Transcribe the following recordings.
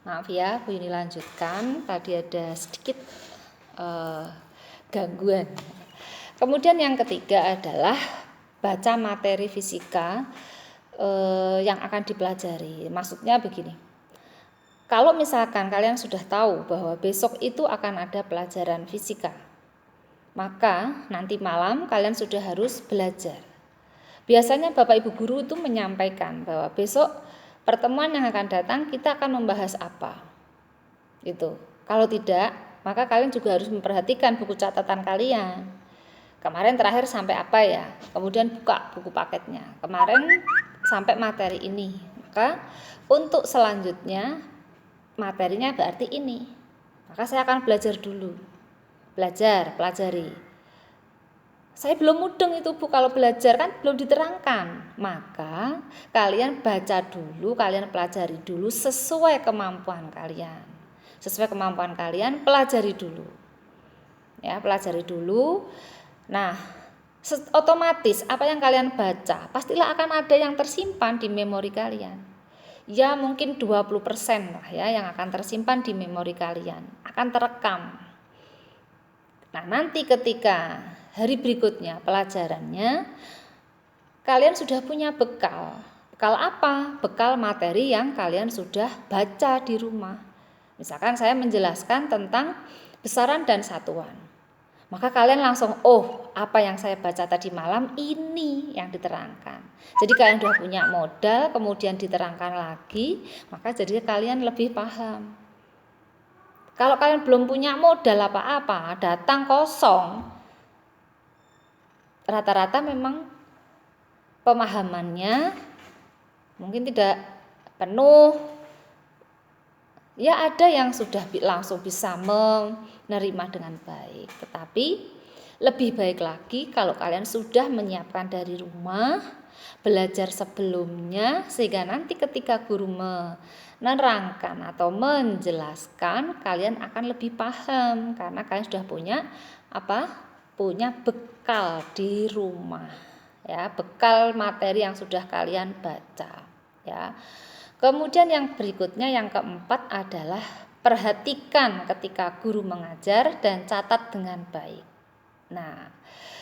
Maaf ya, Bu Yuni lanjutkan. Tadi ada sedikit gangguan. Kemudian yang ketiga adalah baca materi fisika yang akan dipelajari. Maksudnya begini. Kalau misalkan kalian sudah tahu bahwa besok itu akan ada pelajaran fisika, maka nanti malam kalian sudah harus belajar. Biasanya Bapak Ibu guru itu menyampaikan bahwa besok pertemuan yang akan datang kita akan membahas apa. Itu. Kalau tidak, maka kalian juga harus memperhatikan buku catatan kalian. Kemarin terakhir sampai apa ya? Kemudian buka buku paketnya. Kemarin sampai materi ini. Maka untuk selanjutnya materinya berarti ini. Maka saya akan belajar dulu. Pelajari. Saya belum mudeng itu Bu, kalau belajar kan belum diterangkan. Maka kalian baca dulu, kalian pelajari dulu sesuai kemampuan kalian. Sesuai kemampuan kalian, pelajari dulu. Ya, pelajari dulu. Nah, otomatis apa yang kalian baca pastilah akan ada yang tersimpan di memori kalian. Ya mungkin 20% lah ya yang akan tersimpan di memori kalian, akan terekam. Nah, nanti ketika hari berikutnya pelajarannya, kalian sudah punya bekal. Bekal apa? Bekal materi yang kalian sudah baca di rumah. Misalkan saya menjelaskan tentang besaran dan satuan. Maka kalian langsung, oh apa yang saya baca tadi malam ini yang diterangkan. Jadi kalian sudah punya modal, kemudian diterangkan lagi, maka jadi kalian lebih paham. Kalau kalian belum punya modal apa-apa, datang kosong, rata-rata memang pemahamannya mungkin tidak penuh. Ya ada yang sudah langsung bisa menerima dengan baik, tetapi lebih baik lagi kalau kalian sudah menyiapkan dari rumah, belajar sebelumnya, sehingga nanti ketika guru menerangkan atau menjelaskan, kalian akan lebih paham karena kalian sudah punya punya bekal di rumah, ya, bekal materi yang sudah kalian baca, ya. Kemudian yang berikutnya, yang keempat adalah perhatikan ketika guru mengajar dan catat dengan baik. Nah,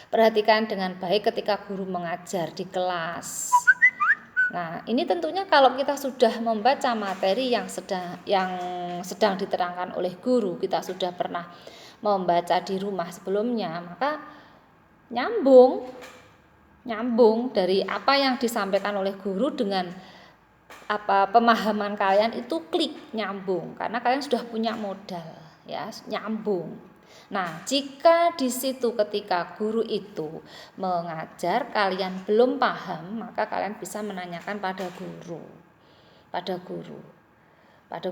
perhatikan dengan baik ketika guru mengajar di kelas. Nah, ini tentunya kalau kita sudah membaca materi yang sedang diterangkan oleh guru, kita sudah pernah membaca di rumah sebelumnya, maka nyambung dari apa yang disampaikan oleh guru dengan pemahaman kalian itu klik, nyambung karena kalian sudah punya modal, ya, nyambung. Nah, jika di situ ketika guru itu mengajar kalian belum paham, maka kalian bisa menanyakan pada guru. Pada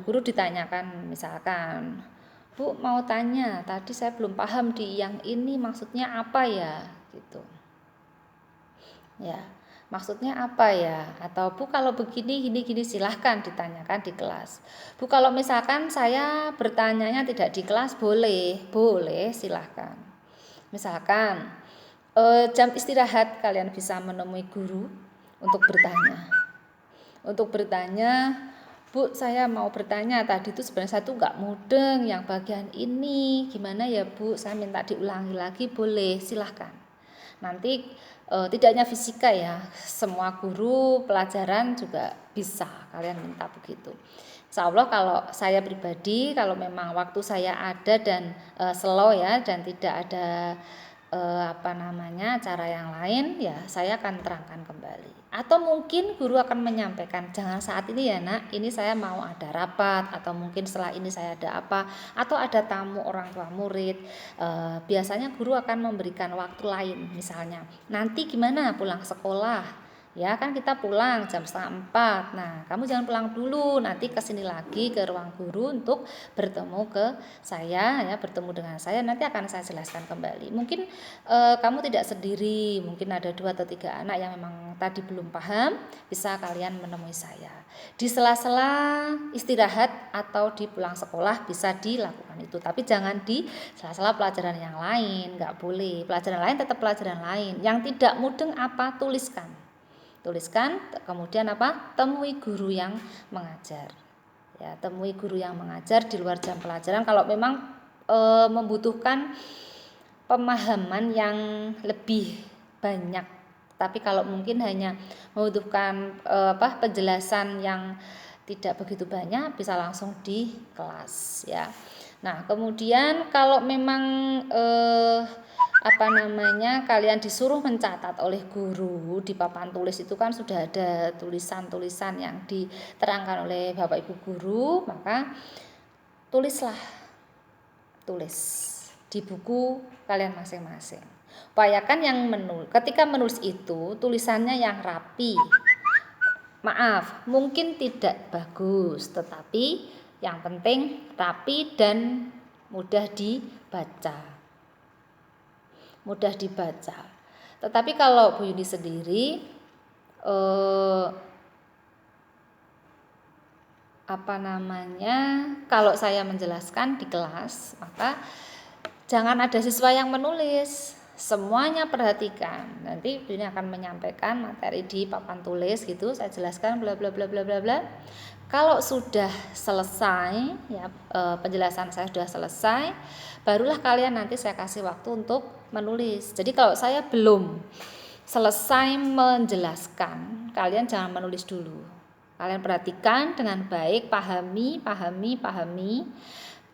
guru ditanyakan, misalkan, Bu mau tanya, tadi saya belum paham di yang ini maksudnya apa ya, gitu. Ya. Maksudnya apa ya? Atau Bu kalau begini gini silahkan ditanyakan di kelas. Bu kalau misalkan saya bertanyanya tidak di kelas, boleh silahkan. Misalkan jam istirahat kalian bisa menemui guru untuk bertanya. Bu saya mau bertanya, tadi itu sebenarnya saya tuh nggak mudeng yang bagian ini, gimana ya Bu, saya minta diulangi lagi, boleh silahkan. Nanti tidak hanya fisika ya, semua guru pelajaran juga bisa kalian minta begitu. Insya Allah kalau saya pribadi, kalau memang waktu saya ada dan slow ya, dan tidak ada cara yang lain, ya saya akan terangkan kembali. Atau mungkin guru akan menyampaikan, jangan saat ini ya nak, ini saya mau ada rapat, atau mungkin setelah ini saya ada apa, atau ada tamu orang tua murid. Biasanya guru akan memberikan waktu lain, misalnya nanti gimana pulang sekolah, ya kan kita pulang jam 3:30. Nah kamu jangan pulang dulu, nanti kesini lagi ke ruang guru untuk bertemu ke saya, ya, bertemu dengan saya, nanti akan saya jelaskan kembali. Mungkin kamu tidak sendiri, mungkin ada 2 atau 3 anak yang memang tadi belum paham, bisa kalian menemui saya di sela-sela istirahat atau di pulang sekolah, bisa dilakukan itu. Tapi jangan di sela-sela pelajaran yang lain, nggak boleh. Pelajaran lain tetap pelajaran lain. Yang tidak mudeng apa, tuliskan, kemudian temui guru yang mengajar, Ya, temui guru yang mengajar di luar jam pelajaran kalau memang membutuhkan pemahaman yang lebih banyak. Tapi kalau mungkin hanya membutuhkan penjelasan yang tidak begitu banyak, bisa langsung di kelas ya. Nah, kemudian kalau memang kalian disuruh mencatat oleh guru di papan tulis itu kan sudah ada tulisan-tulisan yang diterangkan oleh Bapak Ibu guru, maka tulis di buku kalian masing-masing. Upayakan ketika menulis itu tulisannya yang rapi. Maaf, mungkin tidak bagus, tetapi yang penting rapi dan mudah dibaca. Tetapi kalau Bu Yuni sendiri kalau saya menjelaskan di kelas, maka jangan ada siswa yang menulis, semuanya perhatikan. Nanti Bu Yuni akan menyampaikan materi di papan tulis gitu, saya jelaskan bla bla bla bla bla bla. Kalau sudah selesai ya, penjelasan saya sudah selesai, barulah kalian nanti saya kasih waktu untuk menulis. Jadi kalau saya belum selesai menjelaskan, kalian jangan menulis dulu. Kalian perhatikan dengan baik, pahami,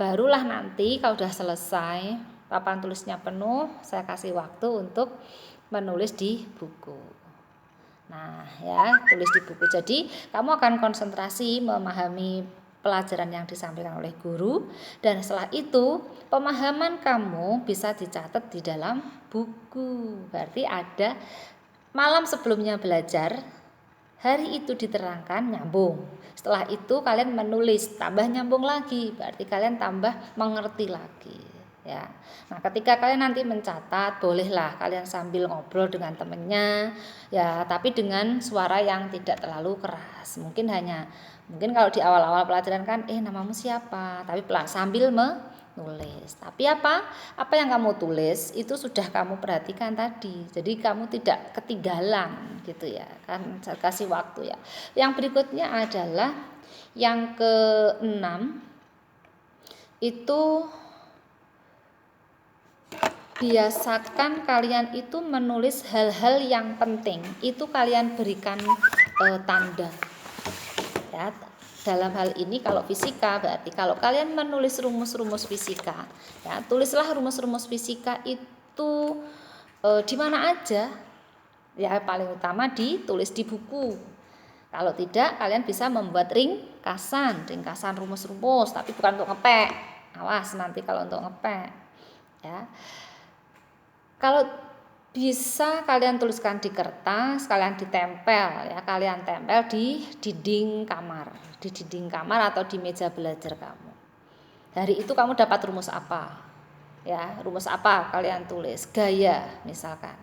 barulah nanti kalau sudah selesai, papan tulisnya penuh, saya kasih waktu untuk menulis di buku. Nah ya, tulis di buku. Jadi kamu akan konsentrasi memahami pelajaran yang disampaikan oleh guru, dan setelah itu pemahaman kamu bisa dicatat di dalam buku. Berarti ada malam sebelumnya belajar, hari itu diterangkan nyambung. Setelah itu kalian menulis, tambah nyambung lagi, berarti kalian tambah mengerti lagi. Ya. Nah, ketika kalian nanti mencatat, bolehlah kalian sambil ngobrol dengan temennya, ya, tapi dengan suara yang tidak terlalu keras. Mungkin kalau di awal-awal pelajaran kan, namamu siapa? Tapi sambil menulis. Tapi apa yang kamu tulis itu sudah kamu perhatikan tadi. Jadi kamu tidak ketinggalan gitu ya. Kan saya kasih waktu ya. Yang berikutnya adalah yang ke-6 itu biasakan kalian itu menulis hal-hal yang penting. Itu kalian berikan tanda. Ya, dalam hal ini kalau fisika berarti kalau kalian menulis rumus-rumus fisika, ya tulislah rumus-rumus fisika itu di mana aja. Ya paling utama ditulis di buku. Kalau tidak kalian bisa membuat ringkasan rumus-rumus, tapi bukan untuk ngepek. Awas nanti kalau untuk ngepek. Ya. Kalau bisa kalian tuliskan di kertas, kalian ditempel ya, kalian tempel di dinding kamar atau di meja belajar kamu. Dari itu kamu dapat rumus apa? Ya, rumus apa kalian tulis? Gaya misalkan.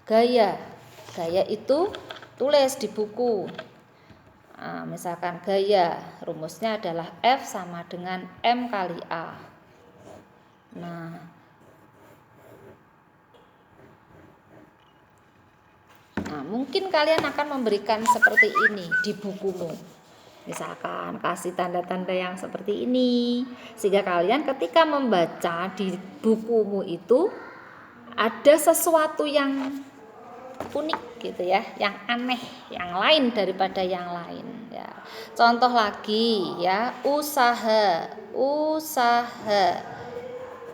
Gaya itu tulis di buku. Nah, misalkan gaya rumusnya adalah F sama dengan M kali A. Nah, mungkin kalian akan memberikan seperti ini di bukumu. Misalkan kasih tanda-tanda yang seperti ini, sehingga kalian ketika membaca di bukumu itu ada sesuatu yang unik gitu ya, yang aneh, yang lain daripada yang lain ya. Contoh lagi ya, usaha.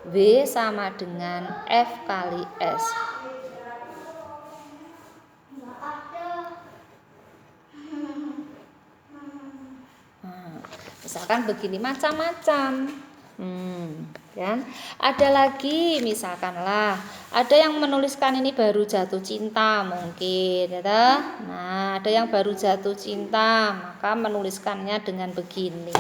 W sama dengan F kali S. Misalkan begini, macam-macam. Kan? Ada lagi misalkanlah ada yang menuliskan ini baru jatuh cinta mungkin ya. Nah, ada yang baru jatuh cinta, maka menuliskannya dengan begini.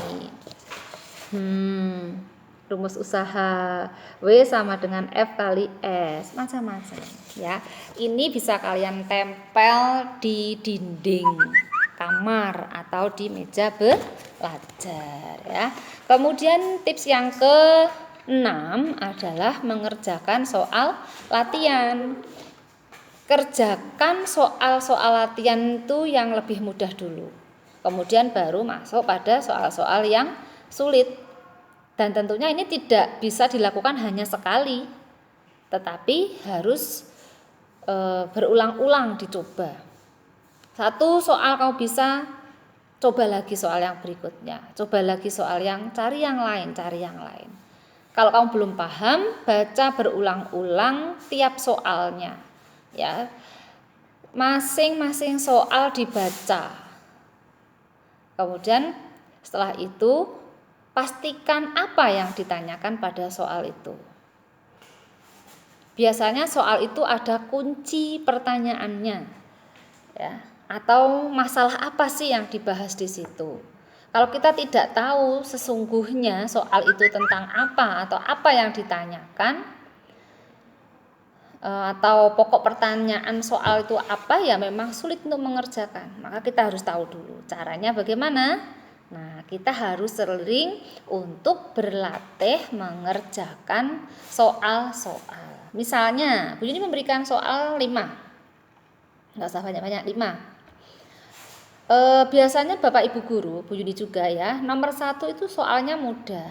Rumus usaha W sama dengan F kali S, macam-macam ya. Ini bisa kalian tempel di dinding kamar atau di meja belajar ya. Kemudian tips yang ke-6 adalah mengerjakan soal latihan. Kerjakan soal-soal latihan itu yang lebih mudah dulu. Kemudian baru masuk pada soal-soal yang sulit. Dan tentunya ini tidak bisa dilakukan hanya sekali, tetapi harus berulang-ulang dicoba. Satu soal kamu bisa, coba lagi soal yang berikutnya, coba lagi soal yang, cari yang lain. Kalau kamu belum paham, baca berulang-ulang tiap soalnya, ya. Masing-masing soal dibaca. Kemudian setelah itu pastikan apa yang ditanyakan pada soal itu. Biasanya soal itu ada kunci pertanyaannya, ya, atau masalah apa sih yang dibahas di situ. Kalau kita tidak tahu sesungguhnya soal itu tentang apa atau apa yang ditanyakan, atau pokok pertanyaan soal itu apa, ya memang sulit untuk mengerjakan. Maka kita harus tahu dulu caranya bagaimana. Nah, kita harus sering untuk berlatih mengerjakan soal-soal. Misalnya, Bu Yuni memberikan soal 5. Nggak usah banyak-banyak, 5. Biasanya Bapak Ibu Guru, Bu Yuni juga ya, nomor 1 itu soalnya mudah.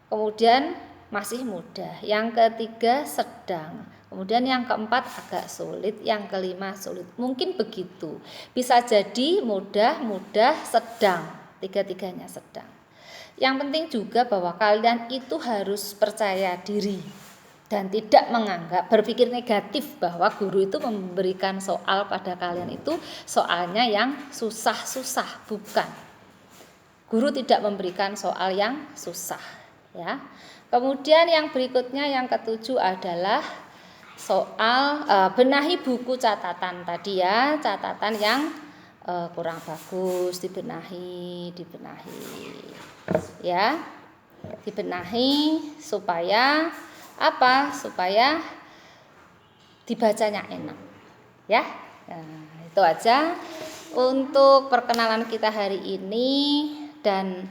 Kemudian masih mudah. Yang ketiga sedang. Kemudian yang keempat agak sulit, yang kelima sulit. Mungkin begitu. Bisa jadi mudah, sedang. Tiga-tiganya sedang. Yang penting juga bahwa kalian itu harus percaya diri dan tidak berpikir negatif bahwa guru itu memberikan soal pada kalian itu soalnya yang susah-susah. Bukan. Guru tidak memberikan soal yang susah, ya. Kemudian yang berikutnya, yang ketujuh adalah soal benahi buku catatan tadi ya, catatan yang kurang bagus dibenahi ya, dibenahi supaya apa? Supaya dibacanya enak, ya. Nah, itu aja untuk perkenalan kita hari ini, dan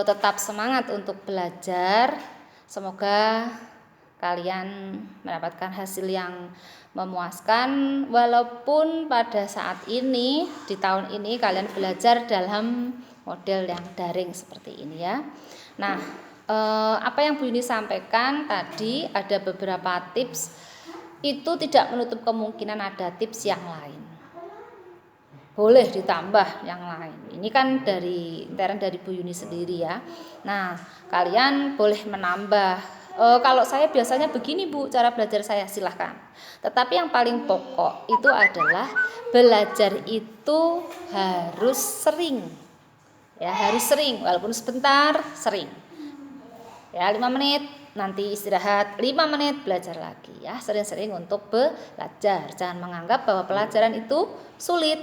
tetap semangat untuk belajar. Semoga kalian mendapatkan hasil yang memuaskan, walaupun pada saat ini di tahun ini kalian belajar dalam model yang daring seperti ini ya. Nah, apa yang Bu Yuni sampaikan tadi, ada beberapa tips, itu tidak menutup kemungkinan ada tips yang lain. Boleh ditambah yang lain. Ini kan dari intern dari Bu Yuni sendiri ya. Nah, kalian boleh menambah. Kalau saya biasanya begini Bu, cara belajar saya, silahkan. Tetapi yang paling pokok itu adalah belajar itu harus sering. Ya, harus sering, walaupun sebentar, sering. Ya, 5 menit, nanti istirahat 5 menit, belajar lagi ya. Sering-sering untuk belajar. Jangan menganggap bahwa pelajaran itu sulit.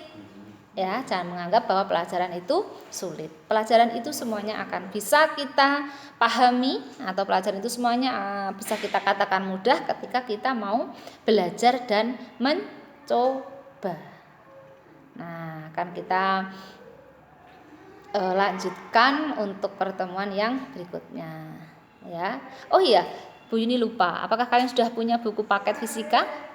Ya, jangan menganggap bahwa pelajaran itu sulit. Pelajaran itu semuanya akan bisa kita pahami, atau pelajaran itu semuanya bisa kita katakan mudah ketika kita mau belajar dan mencoba. Nah, akan kita lanjutkan untuk pertemuan yang berikutnya ya. Oh iya, Bu Yuni lupa, apakah kalian sudah punya buku paket fisika?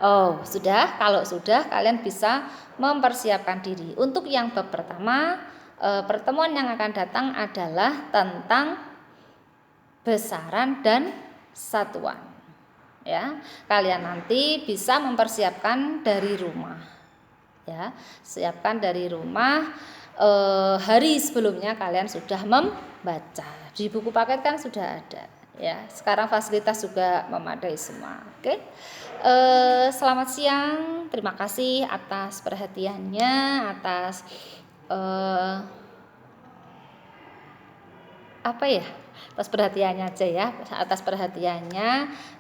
Oh, sudah. Kalau sudah, kalian bisa mempersiapkan diri. Untuk yang bab pertama, pertemuan yang akan datang adalah tentang besaran dan satuan. Ya, kalian nanti bisa mempersiapkan dari rumah. Ya, siapkan dari rumah. Hari sebelumnya kalian sudah membaca. Di buku paket kan sudah ada. Ya, sekarang fasilitas juga memadai semua. Oke. Selamat siang, terima kasih atas perhatiannya, atas atas perhatiannya aja ya, atas perhatiannya.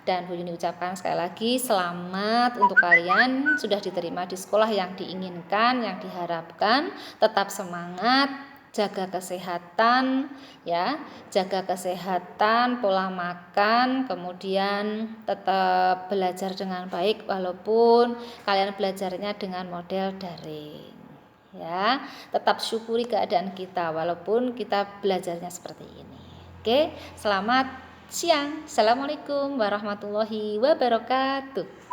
Dan Bu Yuni ucapkan sekali lagi selamat untuk kalian sudah diterima di sekolah yang diinginkan, yang diharapkan. Tetap semangat, jaga kesehatan ya, jaga kesehatan, pola makan, kemudian tetap belajar dengan baik walaupun kalian belajarnya dengan model daring ya. Tetap syukuri keadaan kita walaupun kita belajarnya seperti ini. Oke, selamat siang. Assalamualaikum warahmatullahi wabarakatuh.